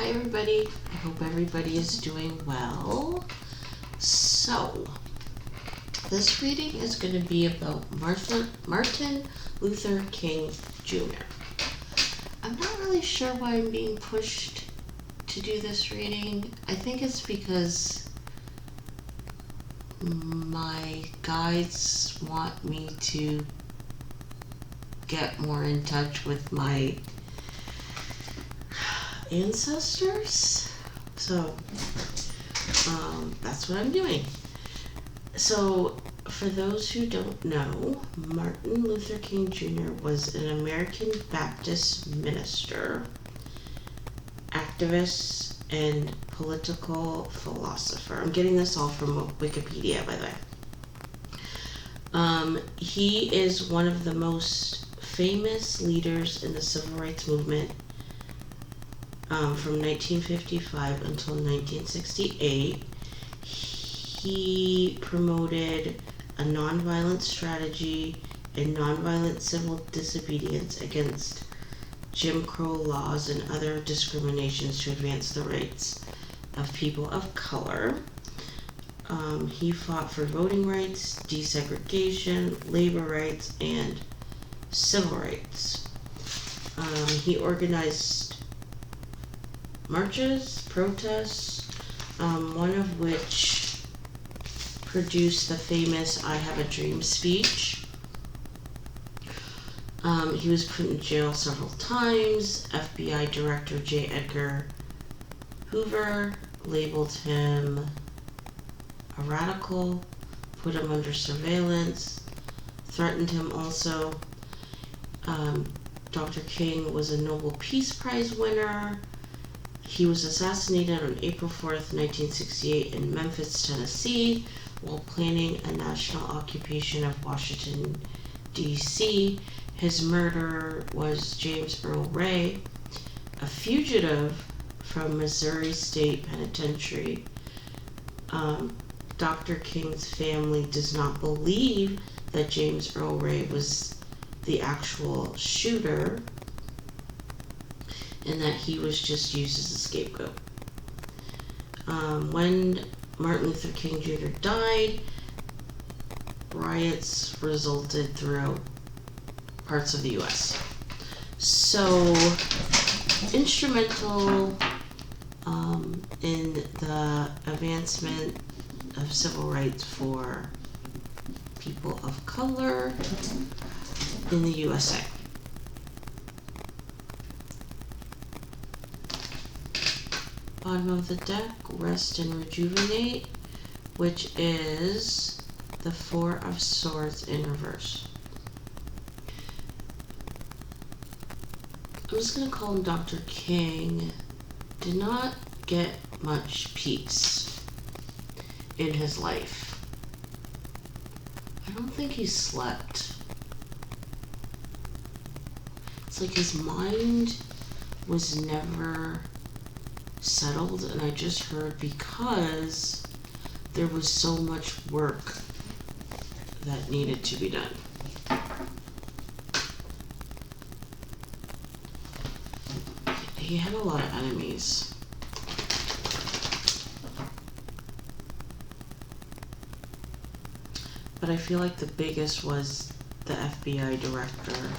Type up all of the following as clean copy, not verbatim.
Hi everybody, I hope everybody is doing well. So, this reading is going to be about Martin Luther King Jr. I'm not really sure why I'm being pushed to do this reading. I think it's because my guides want me to get more in touch with my ancestors, so that's what I'm doing. So for those who don't know, Martin Luther King Jr. was an American Baptist minister, activist, and political philosopher. I'm getting this all from Wikipedia, by the way. He is one of the most famous leaders in the civil rights movement from 1955 until 1968. He promoted a nonviolent strategy and nonviolent civil disobedience against Jim Crow laws and other discriminations to advance the rights of people of color. He fought for voting rights, desegregation, labor rights, and civil rights. He organized marches, protests, one of which produced the famous "I Have a Dream" speech. He was put in jail several times. FBI Director J. Edgar Hoover labeled him a radical, put him under surveillance, threatened him also. Dr. King was a Nobel Peace Prize winner. He was assassinated on April 4th, 1968 in Memphis, Tennessee, while planning a national occupation of Washington, D.C. His murderer was James Earl Ray, a fugitive from Missouri State Penitentiary. Dr. King's family does not believe that James Earl Ray was the actual shooter, and that he was just used as a scapegoat. When Martin Luther King Jr. died, riots resulted throughout parts of the U.S. So, instrumental in the advancement of civil rights for people of color in the USA. Bottom of the deck, rest and rejuvenate, which is the Four of Swords in reverse. I'm just going to call him Dr. King. Did not get much peace in his life. I don't think he slept. It's like his mind was never settled, and I just heard because there was so much work that needed to be done. He had a lot of enemies. But I feel like the biggest was the FBI director.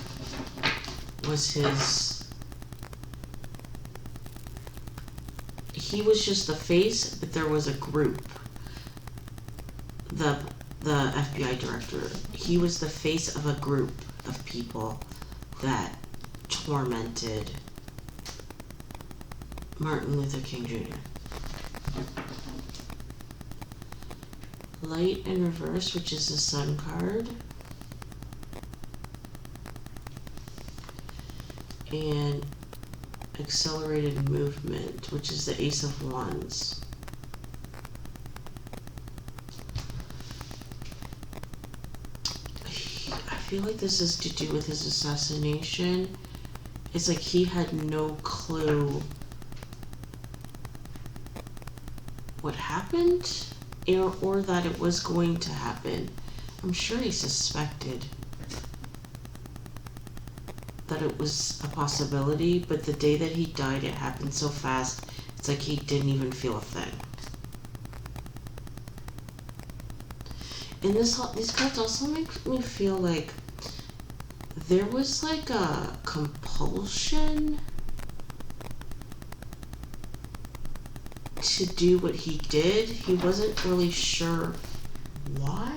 He was just the face, but there was a group. The FBI director, he was the face of a group of people that tormented Martin Luther King Jr. Light in reverse, which is the Sun card. And accelerated movement, which is the Ace of Wands. I feel like this is to do with his assassination. It's like he had no clue what happened, or that it was going to happen. I'm sure he suspected that that it was a possibility, but the day that he died, it happened so fast, it's like he didn't even feel a thing. And these cards also make me feel like there was like a compulsion to do what he did. He wasn't really sure why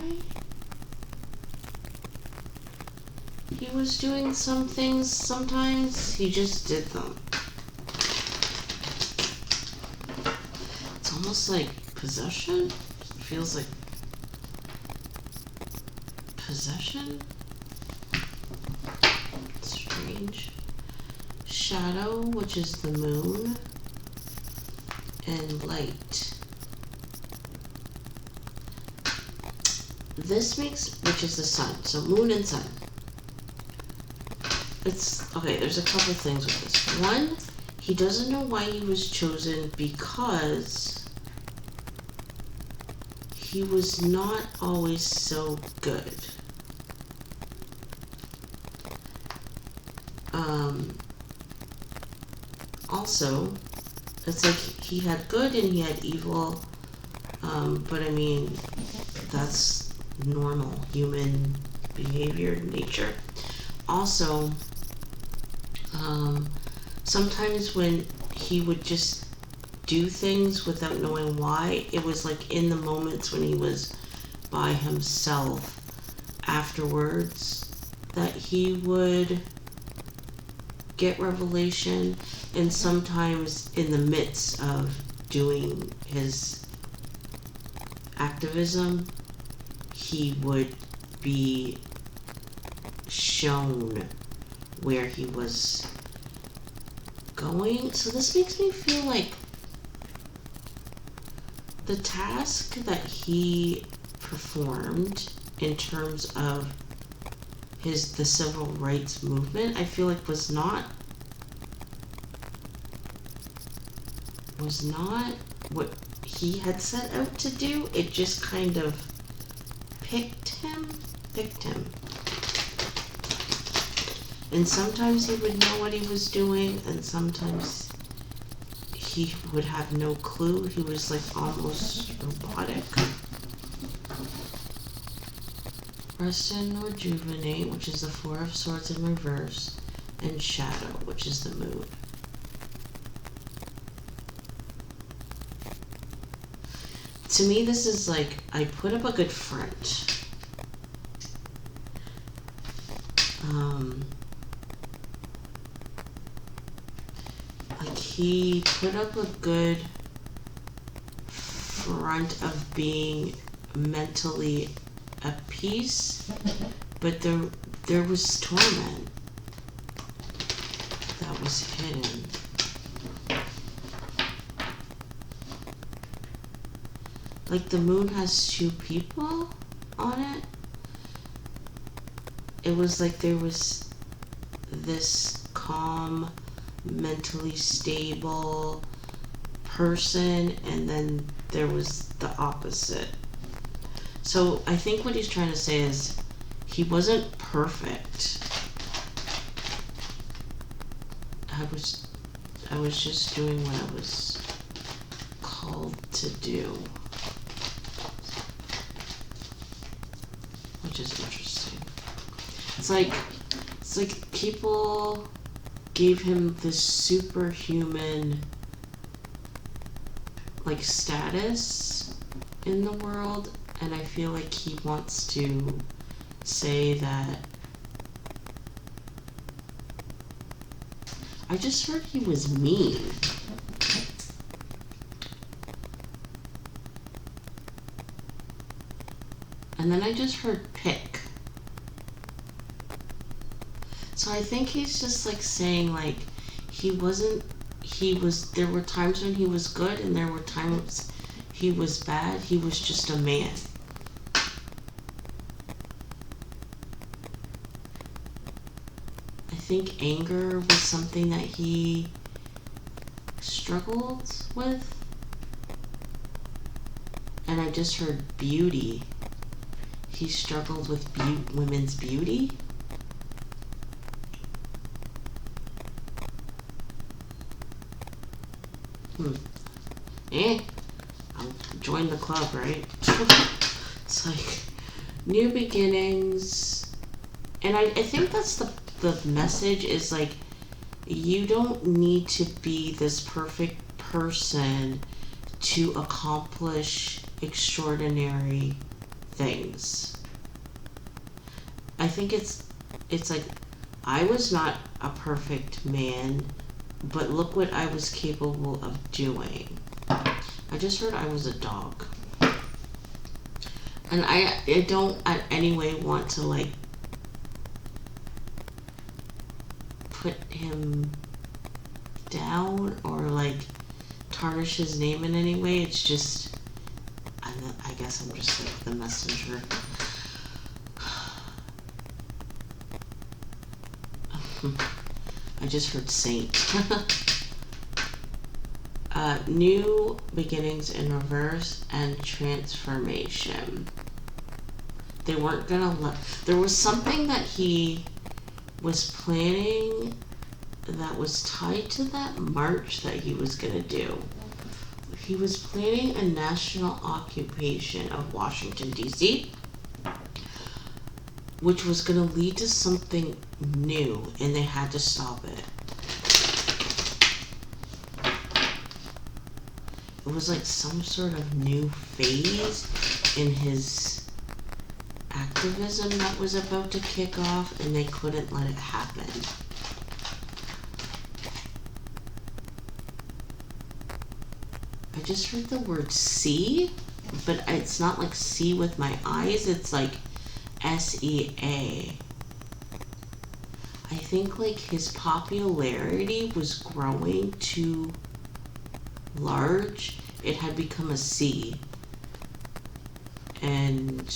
he was doing some things. Sometimes he just did them. It's almost like possession. It feels like possession. Strange. Shadow, which is the moon, and light. This makes, which is the sun. So moon and sun. It's okay. There's a couple things with this. One, he doesn't know why he was chosen because he was not always so good. Also, it's like he had good and he had evil, but I mean, that's normal human behavior, nature. Also, sometimes when he would just do things without knowing why, it was like in the moments when he was by himself afterwards that he would get revelation, and sometimes in the midst of doing his activism, he would be shown where he was going. So this makes me feel like the task that he performed in terms of the civil rights movement, I feel like was not what he had set out to do. It just kind of picked him. And sometimes he would know what he was doing, and sometimes he would have no clue. He was like almost robotic. Rest and rejuvenate, which is the Four of Swords in reverse, and shadow, which is the moon. To me, this is like, I put up a good front. Like he put up a good front of being mentally at peace, but there was torment that was hidden. Like the moon has two people on it. It was like there was this calm, mentally stable person, and then there was the opposite. So I think what he's trying to say is he wasn't perfect. I was just doing what I was called to do, which is interesting. It's like people gave him this superhuman like status in the world, and I feel like he wants to say that. I just heard he was mean. And then I just heard pick. So I think he's just like saying like there were times when he was good and there were times he was bad. He was just a man. I think anger was something that he struggled with. And I just heard beauty. He struggled with women's beauty. I'll join the club, right? It's like new beginnings. And I think that's the message is like, you don't need to be this perfect person to accomplish extraordinary things. I think it's like, I was not a perfect man, but look what I was capable of doing. I just heard I was a dog. And I don't in any way want to like put him down or like tarnish his name in any way. It's just, I guess I'm just like the messenger. I just heard saint. New beginnings in reverse and transformation. They weren't gonna let. There was something that he was planning that was tied to that march that he was gonna do. He was planning a national occupation of Washington D.C, which was gonna lead to something new, and they had to stop it. It was like some sort of new phase in his activism that was about to kick off, and they couldn't let it happen. I just heard the word see, but it's not like see with my eyes, it's like SEA. I think like his popularity was growing too large. It had become a C, and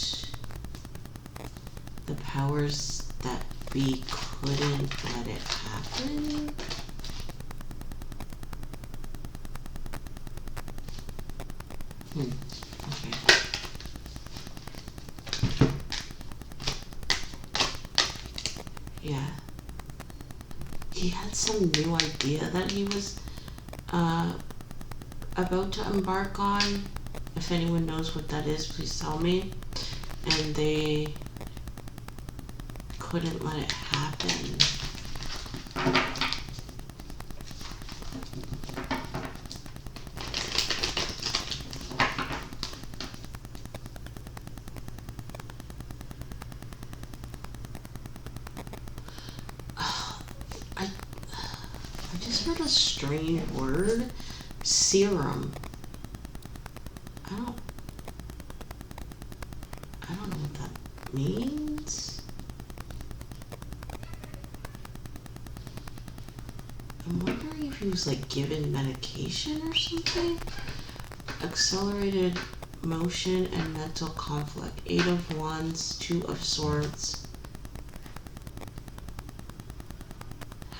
the powers that be couldn't let it happen. Okay. Yeah. He had some new idea that he was about to embark on. If anyone knows what that is, please tell me. And they couldn't let it happen. I just heard a strange word. Serum. I don't know what that means. I'm wondering if he was like given medication or something. Accelerated motion and mental conflict. 8 of Wands, 2 of Swords.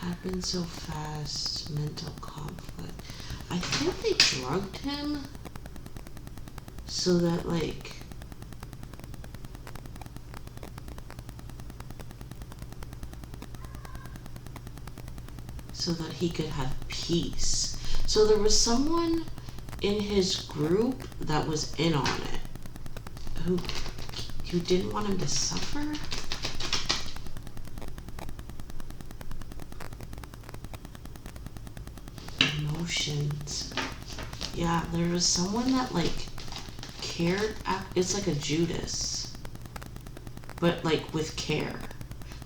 Happened so fast. Mental conflict. I think they drugged him so that like he could have peace. So there was someone in his group that was in on it who didn't want him to suffer. Emotions. Yeah, there was someone that like cared. It's like a Judas, but like with care.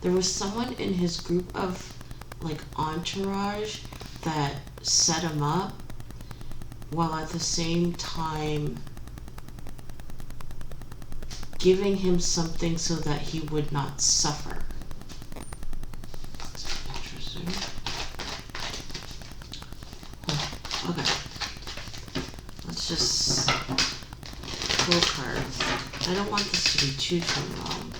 There was someone in his group of like entourage that set him up, while at the same time giving him something so that he would not suffer. Interesting. Okay. Let's just pull cards. I don't want this to be too long.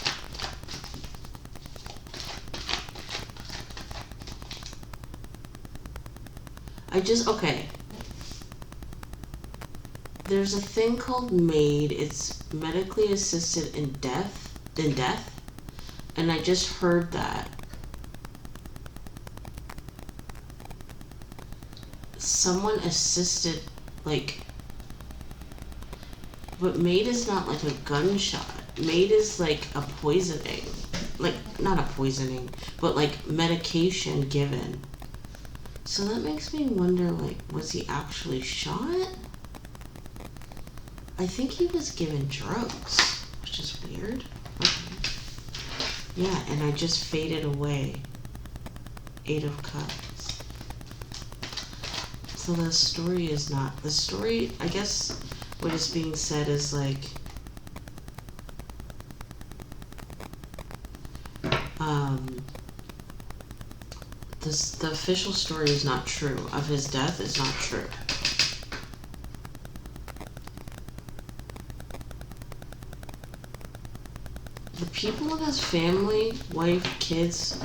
Okay. There's a thing called MAID. It's medically assisted in death, and I just heard that someone assisted, like, but MAID is not like a gunshot. MAID is like a poisoning. Like, not a poisoning, but like medication given. So that makes me wonder, like, was he actually shot? I think he was given drugs, which is weird. Okay. Yeah, and I just faded away. 8 of Cups. So the story is not... The story, I guess, what is being said is like... the official story is not true. Of his death is not true. The people in his family, wife, kids,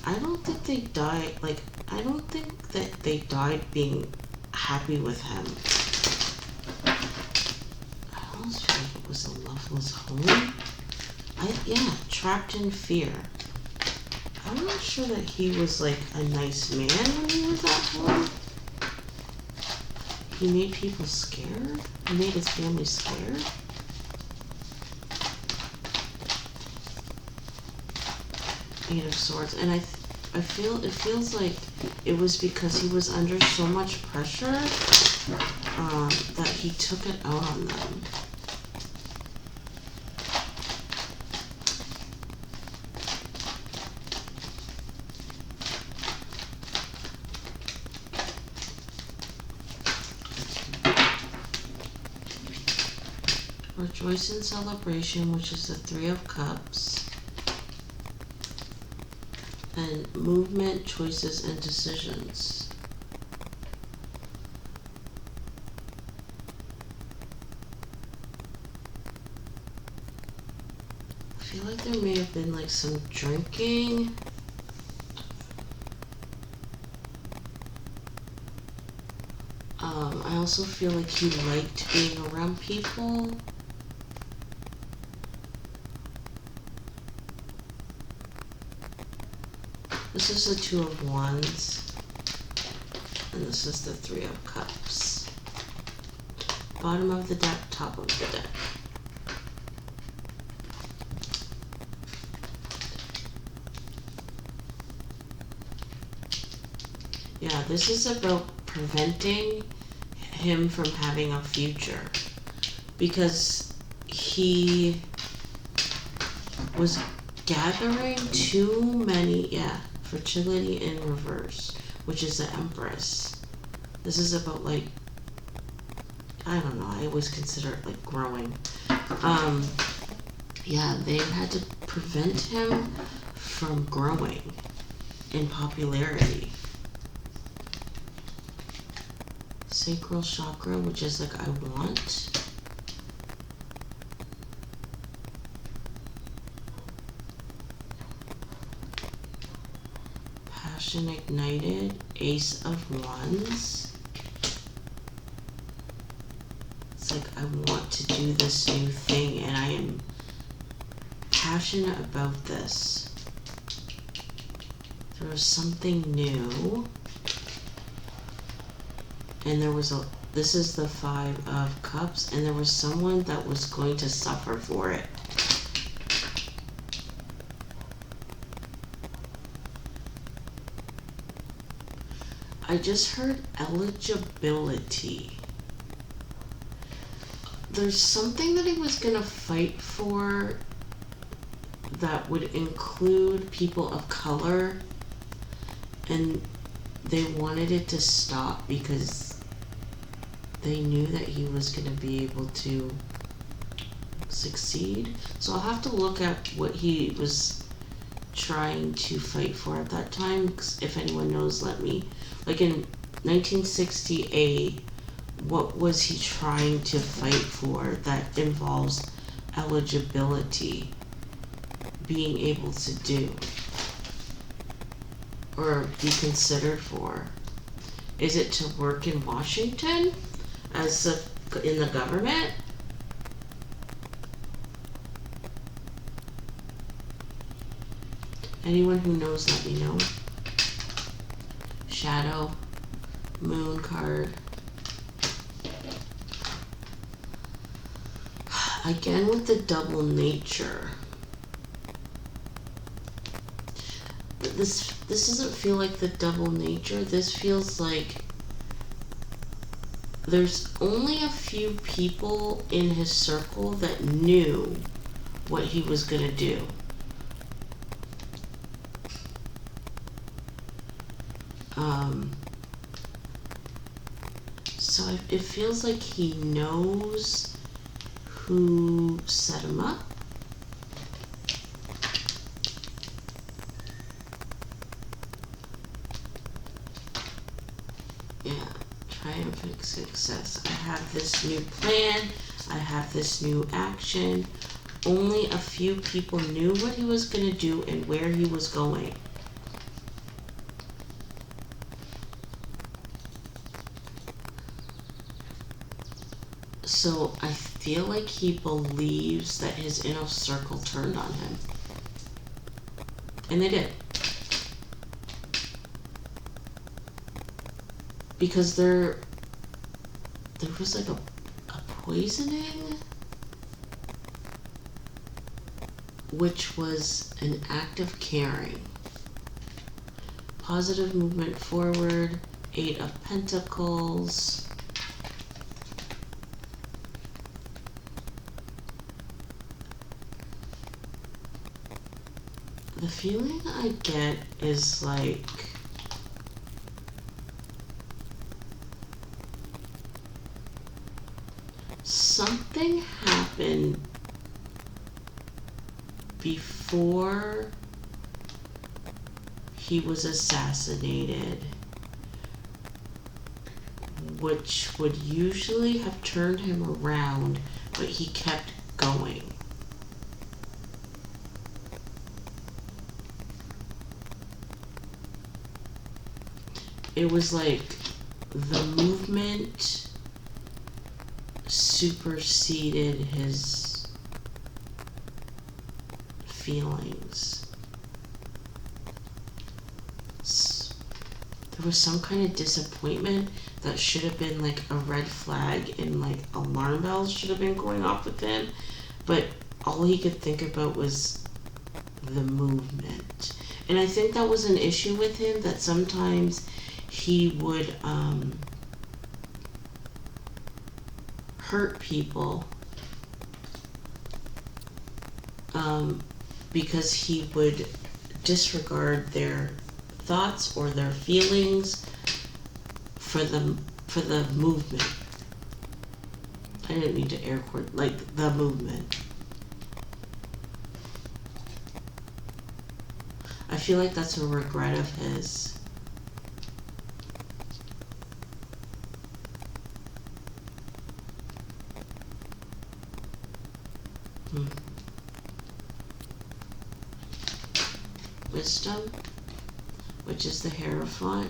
I don't think they died, like, I don't think that they died being happy with him. I almost feel like it was a loveless home. Yeah, trapped in fear. I'm not sure that he was like a nice man when he was at home. He made people scared. He made his family scared. Eight of Swords, and I feel it feels like it was because he was under so much pressure that he took it out on them. Rejoice in celebration, which is the 3 of Cups. And movement, choices, and decisions. I feel like there may have been like some drinking. I also feel like he liked being around people. This is the 2 of Wands, and this is the 3 of Cups. Bottom of the deck, top of the deck. Yeah, this is about preventing him from having a future, because he was gathering too many, fertility in reverse, which is the Empress. This is about, like, I don't know, I always consider it like growing. Yeah, they had to prevent him from growing in popularity. Sacral chakra, which is like I want. Passion ignited, Ace of Wands. It's like I want to do this new thing and I am passionate about this. There was something new. And there was this is the 5 of Cups, and there was someone that was going to suffer for it. I just heard eligibility. There's something that he was gonna fight for that would include people of color, and they wanted it to stop because they knew that he was going to be able to succeed. So I'll have to look at what he was trying to fight for at that time. If anyone knows, let me. Like in 1968, what was he trying to fight for that involves eligibility, being able to do or be considered for? Is it to work in Washington as in the government? Anyone who knows, let me know. Shadow, Moon card. Again with the double nature. But this doesn't feel like the double nature. This feels like there's only a few people in his circle that knew what he was gonna do. So it feels like he knows who set him up. Yeah, triumphant success. I have this new plan. I have this new action. Only a few people knew what he was going to do and where he was going. So I feel like he believes that his inner circle turned on him. And they did. Because there was like a poisoning, which was an act of caring. Positive movement forward, 8 of Pentacles. The feeling I get is like something happened before he was assassinated, which would usually have turned him around, but he kept going. It was like the movement superseded his feelings. There was some kind of disappointment that should have been like a red flag, and like alarm bells should have been going off with him, but all he could think about was the movement. And I think that was an issue with him, that sometimes he would hurt people because he would disregard their thoughts or their feelings for the movement. I didn't mean to air quote, like the movement. I feel like that's a regret of his. Wisdom, which is the Hierophant.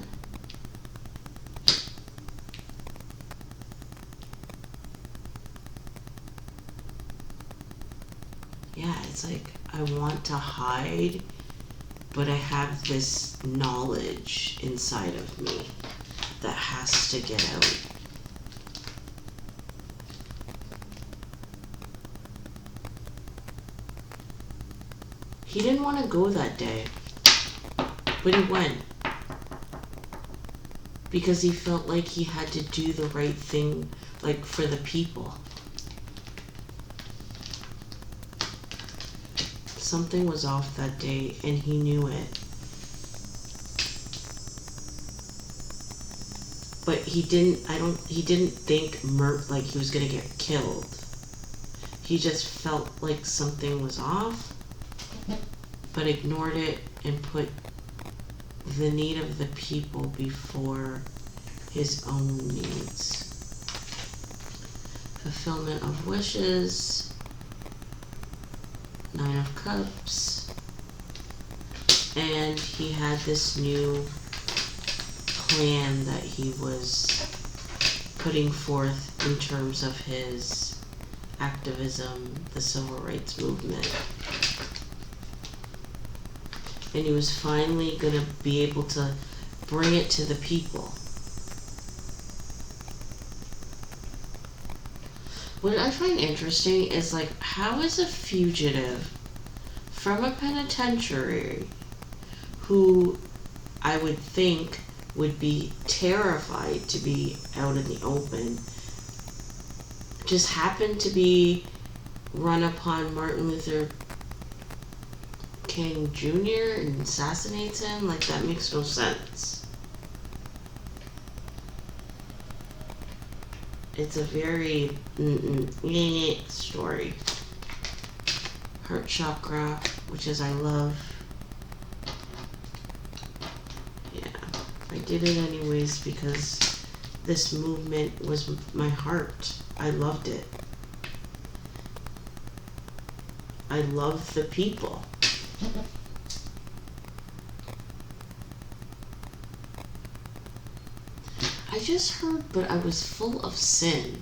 Yeah, it's like I want to hide, but I have this knowledge inside of me that has to get out. He didn't want to go that day, but he went because he felt like he had to do the right thing, like for the people. Something was off that day and he knew it. But he didn't think like he was gonna get killed. He just felt like something was off, but ignored it and put the need of the people before his own needs. Fulfillment of wishes, 9 of Cups, and he had this new plan that he was putting forth in terms of his activism, the civil rights movement. And he was finally going to be able to bring it to the people. What I find interesting is, like, how is a fugitive from a penitentiary who I would think would be terrified to be out in the open just happen to be run upon Martin Luther King Jr. and assassinates him? Like, that makes no sense. It's a very story. Heart chakra, which is I love. Yeah, I did it anyways because this movement was my heart. I loved it. I love the people. I just heard, but I was full of sin.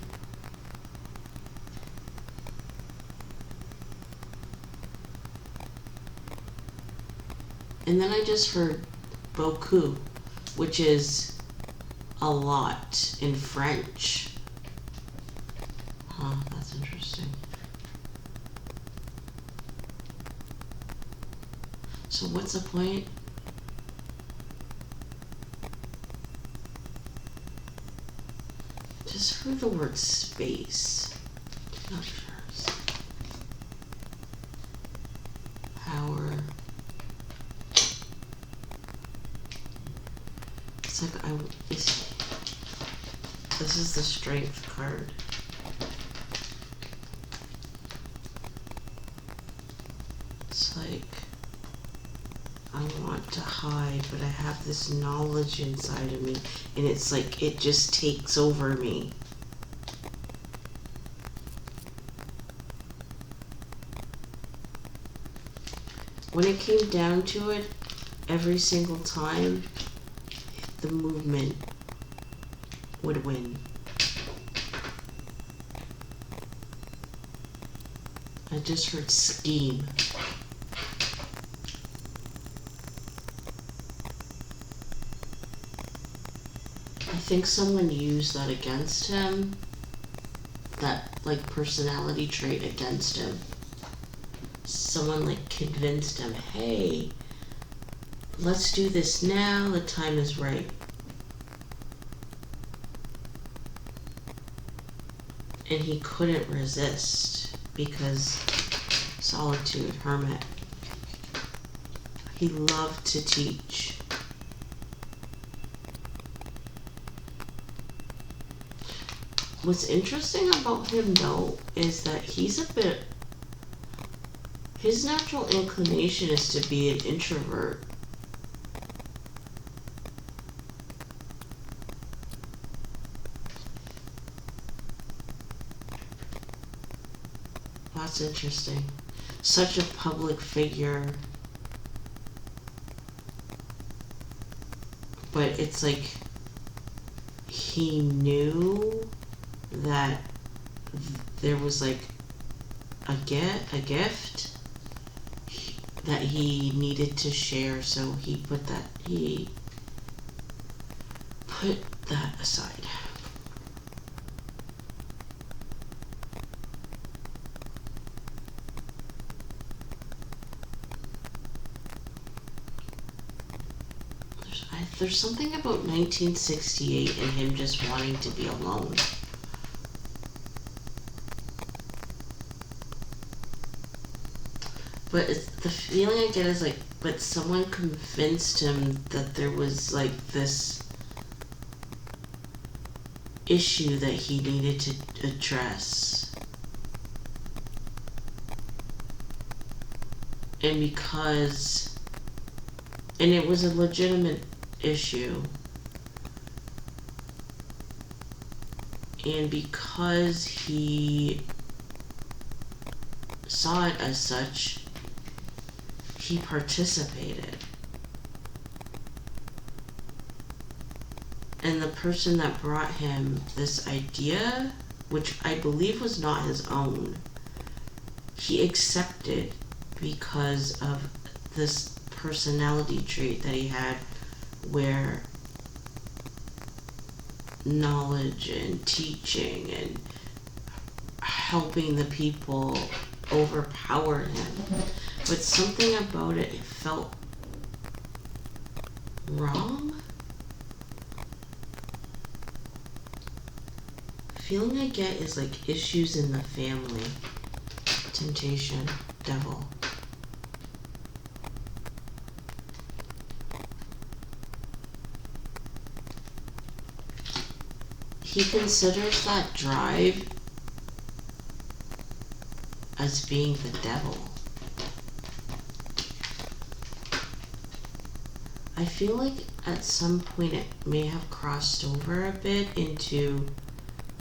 And then I just heard beaucoup, which is a lot in French. Huh, that's interesting. So what's the point? Just heard the word space. Not sure. Power. It's like this is the strength card. It's like I want to hide, but I have this knowledge inside of me, and it's like it just takes over me. When it came down to it, every single time, the movement would win. I just heard scheme. I think someone used that against him, that like personality trait against him. Someone like convinced him, hey, let's do this now, the time is right. And he couldn't resist because solitude, hermit. He loved to teach. What's interesting about him though is that he's a bit, his natural inclination is to be an introvert. That's interesting. Such a public figure. But it's like he knew that there was like a gift that he needed to share, so he put that aside. There's something about 1968 and him just wanting to be alone. But the feeling I get is like, but someone convinced him that there was like this issue that he needed to address. And it was a legitimate issue. And because he saw it as such, he participated. And the person that brought him this idea, which I believe was not his own, he accepted because of this personality trait that he had, where knowledge and teaching and helping the people overpowered him. But something about it felt wrong. Feeling I get is like issues in the family. Temptation, devil. He considers that drive as being the devil. I feel like at some point it may have crossed over a bit into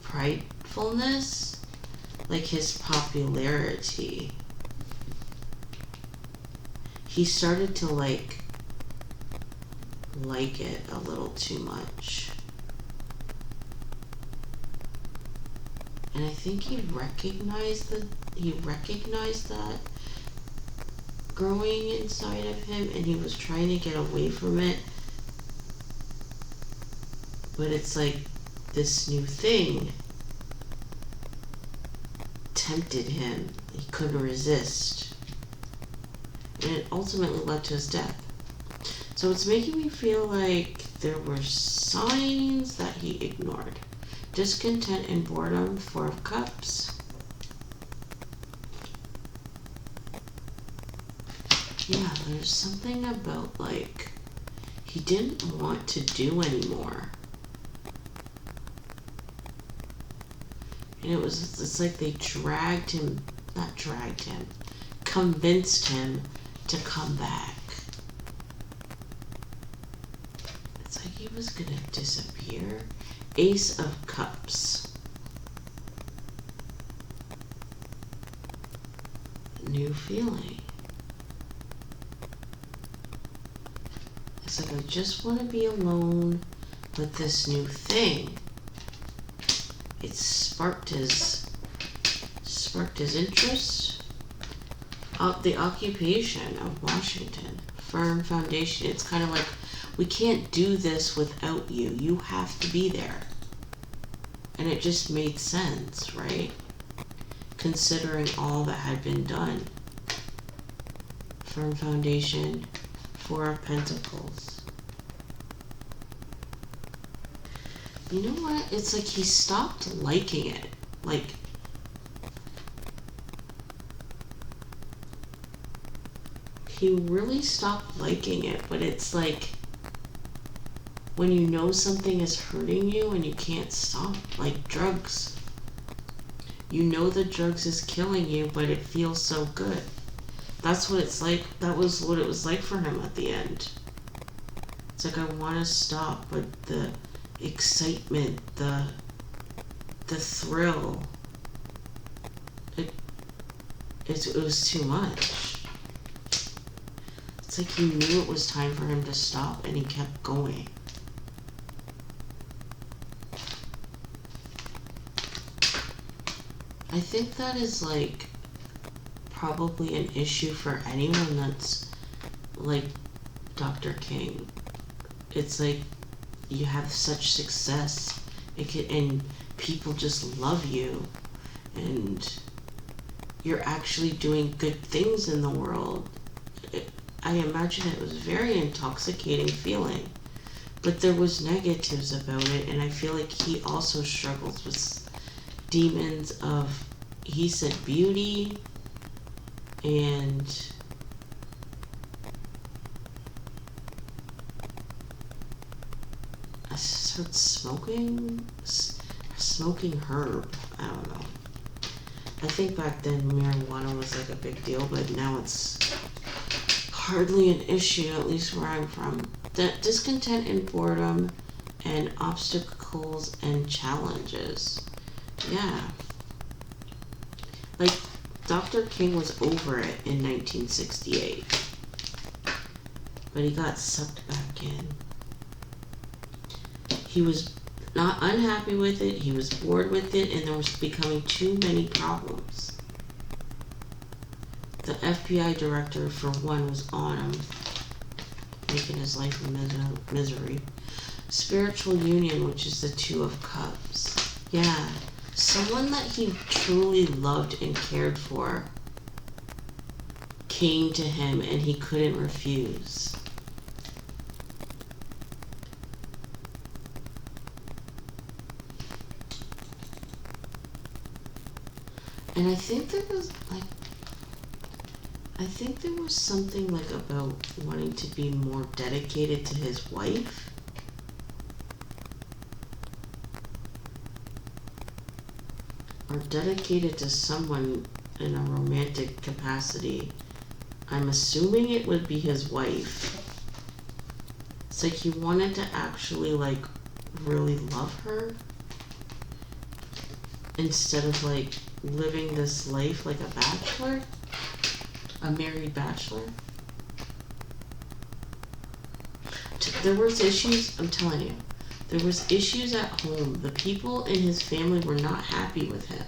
pridefulness, like his popularity. He started to like it a little too much. And I think he recognized that growing inside of him, and he was trying to get away from it. But it's like this new thing tempted him. He couldn't resist. And it ultimately led to his death. So it's making me feel like there were signs that he ignored. Discontent and boredom, 4 of Cups. Yeah, there's something about like he didn't want to do anymore. And it's like they convinced him to come back. It's like he was gonna disappear. Ace of Cups. New feeling. It's like I just want to be alone with this new thing. It sparked his interest. The occupation of Washington. Firm foundation. It's kind of like, we can't do this without you. You have to be there. And it just made sense, right? Considering all that had been done. Firm foundation, 4 of Pentacles. You know what? It's like he stopped liking it. Like, he really stopped liking it, but it's like when you know something is hurting you and you can't stop, like drugs. You know the drugs is killing you, but it feels so good. That's what it's like. That was what it was like for him at the end. It's like, I want to stop, but the excitement, the thrill, it was too much. It's like he knew it was time for him to stop, and he kept going. I think that is like probably an issue for anyone that's like Dr. King. It's like you have such success, and people just love you, and you're actually doing good things in the world. I imagine it was a very intoxicating feeling, but there was negatives about it, and I feel like he also struggles with demons of, he said, beauty and I started smoking herb. I don't know. I think back then marijuana was like a big deal, but now it's hardly an issue, at least where I'm from. Discontent and boredom and obstacles and challenges. Yeah. Like, Dr. King was over it in 1968. But he got sucked back in. He was not unhappy with it, he was bored with it, and there was becoming too many problems. The FBI director, for one, was on him, making his life a misery. Spiritual union, which is the 2 of Cups. Yeah. someone that he truly loved and cared for came to him and he couldn't refuse. And I think there was something like about wanting to be more dedicated to his wife. Or dedicated to someone in a romantic capacity. I'm assuming it would be his wife. It's like he wanted to actually like really love her instead of like living this life like a bachelor, a married bachelor. There was issues, I'm telling you, there was issues at home. The people in his family were not happy with him.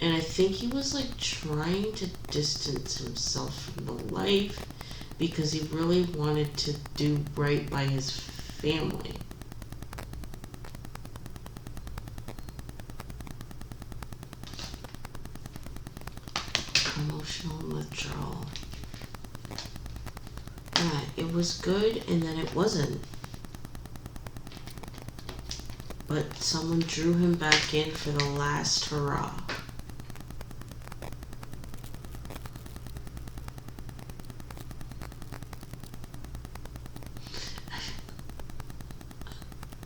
And I think he was like trying to distance himself from the life because he really wanted to do right by his family. Emotional withdrawal. Yeah, it was good and then it wasn't. But someone drew him back in for the last hurrah.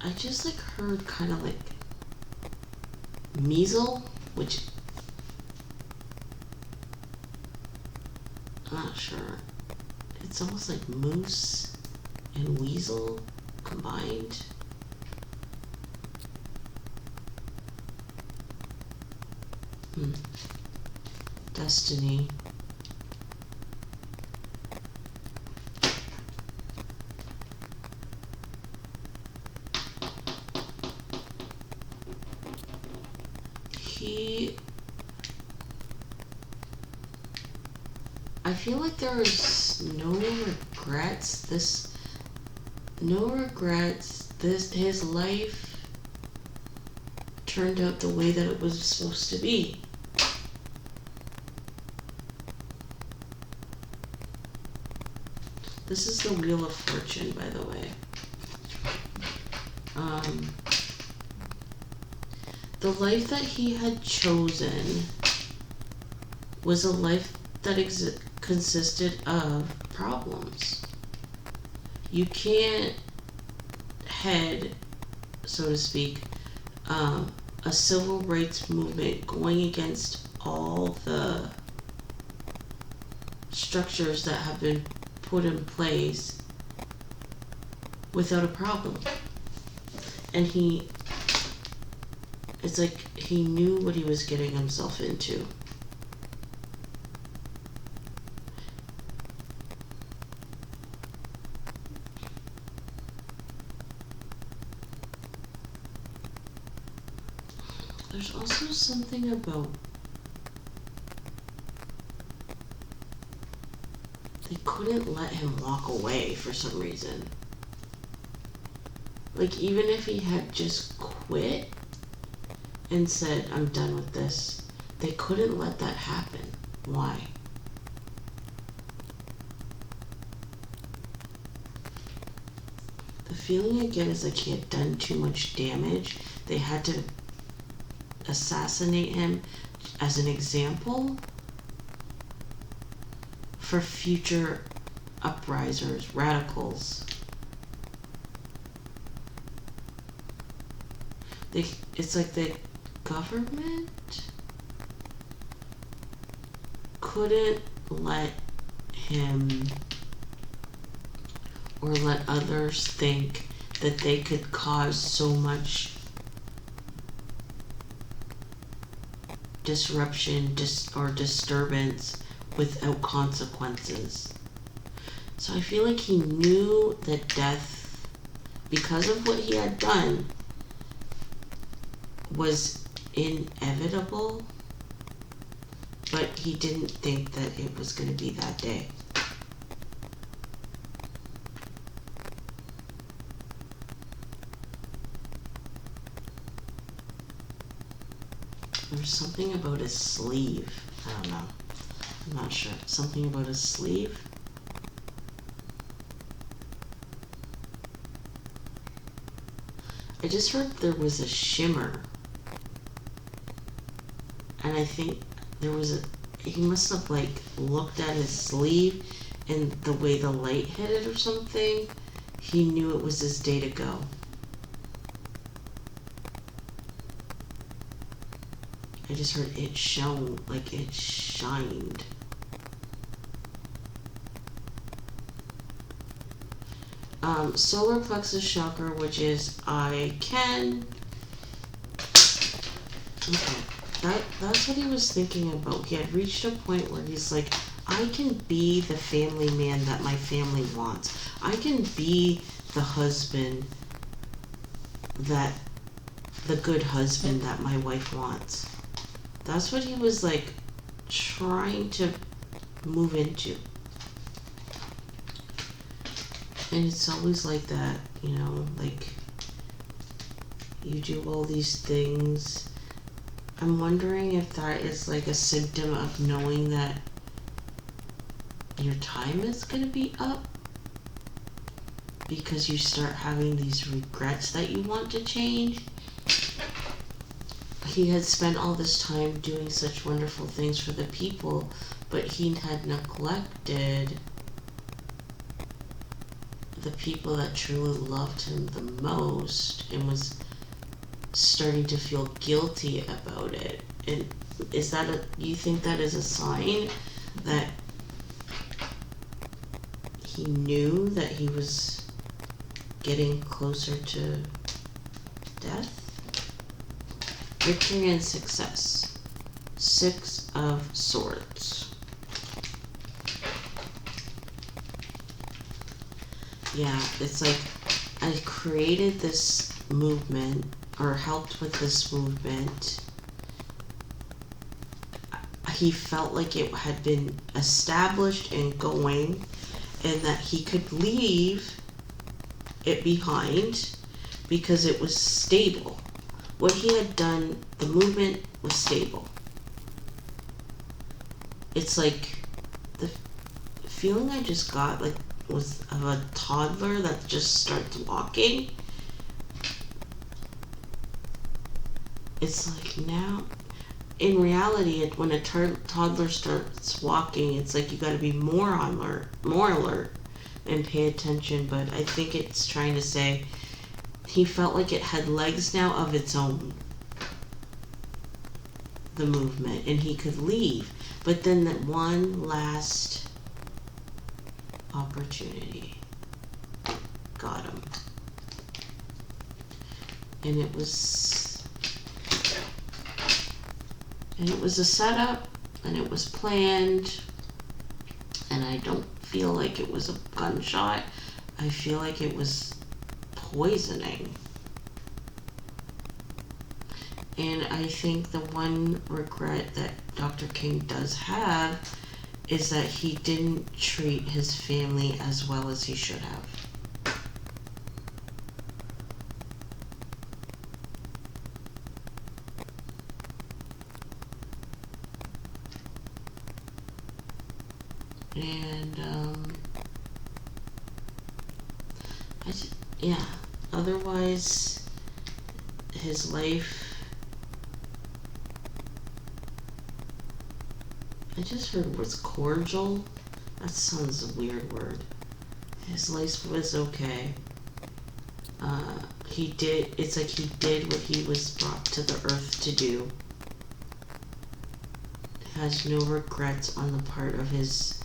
I just like heard kind of like measle, which I'm not sure. It's almost like moose and weasel combined. Destiny. I feel like there is no regrets. His life turned out the way that it was supposed to be. This is the Wheel of Fortune, by the way. The life that he had chosen was a life that consisted of problems. You can't head, so to speak, a civil rights movement going against all the structures that have been put in place without a problem. And it's like he knew what he was getting himself into. There's also something about they couldn't let him walk away for some reason. Like, even if he had just quit and said, I'm done with this, they couldn't let that happen. Why? The feeling again is like he had done too much damage. They had to assassinate him as an example for future uprisers, radicals. It's like the government couldn't let him or let others think that they could cause so much disruption or disturbance without consequences. So I feel like he knew that death, because of what he had done, was inevitable, but he didn't think that it was going to be that day. There's something about his sleeve. I don't know. I'm not sure. Something about his sleeve. I just heard there was a shimmer. And I think there was he must have like looked at his sleeve and the way the light hit it or something, he knew it was his day to go. I just heard it shone, like it shined. Solar plexus chakra, which is I can. Okay, that's what he was thinking about. He had reached a point where he's like, I can be the family man that my family wants. I can be the husband that, the good husband that my wife wants. That's what he was like trying to move into. And it's always like that, you know, like you do all these things. I'm wondering if that is like a symptom of knowing that your time is going to be up, because you start having these regrets that you want to change. He had spent all this time doing such wonderful things for the people, but he had neglected the people that truly loved him the most, and was starting to feel guilty about it. And is that you think that is a sign that he knew that he was getting closer to death? Victory and success. 6 of Swords. Yeah, it's like I created this movement, or helped with this movement. He felt like it had been established and going, and that he could leave it behind because it was stable. What he had done, the movement was stable. It's like the feeling I just got like was of a toddler that just starts walking. It's like now, in reality, when a toddler starts walking, it's like you got to be more alert and pay attention. But I think it's trying to say he felt like it had legs now of its own, the movement, and he could leave. But then that one last opportunity got him. And it was a setup, and it was planned, and I don't feel like it was a gunshot. I feel like it was poisoning. And I think the one regret that Dr. King does have is that he didn't treat his family as well as he should have. And otherwise his life, I just heard was cordial. That sounds a weird word. His life was okay. It's like he did what he was brought to the earth to do. Has no regrets on the part of his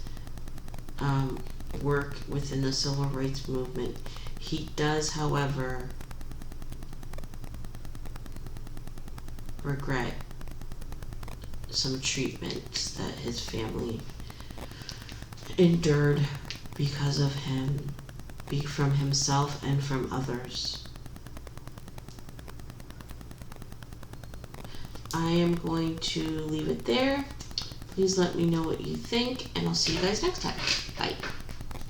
work within the civil rights movement. He does, however, regret some treatment that his family endured because of him, from himself and from others. I am going to leave it there. Please let me know what you think, and I'll see you guys next time. Bye.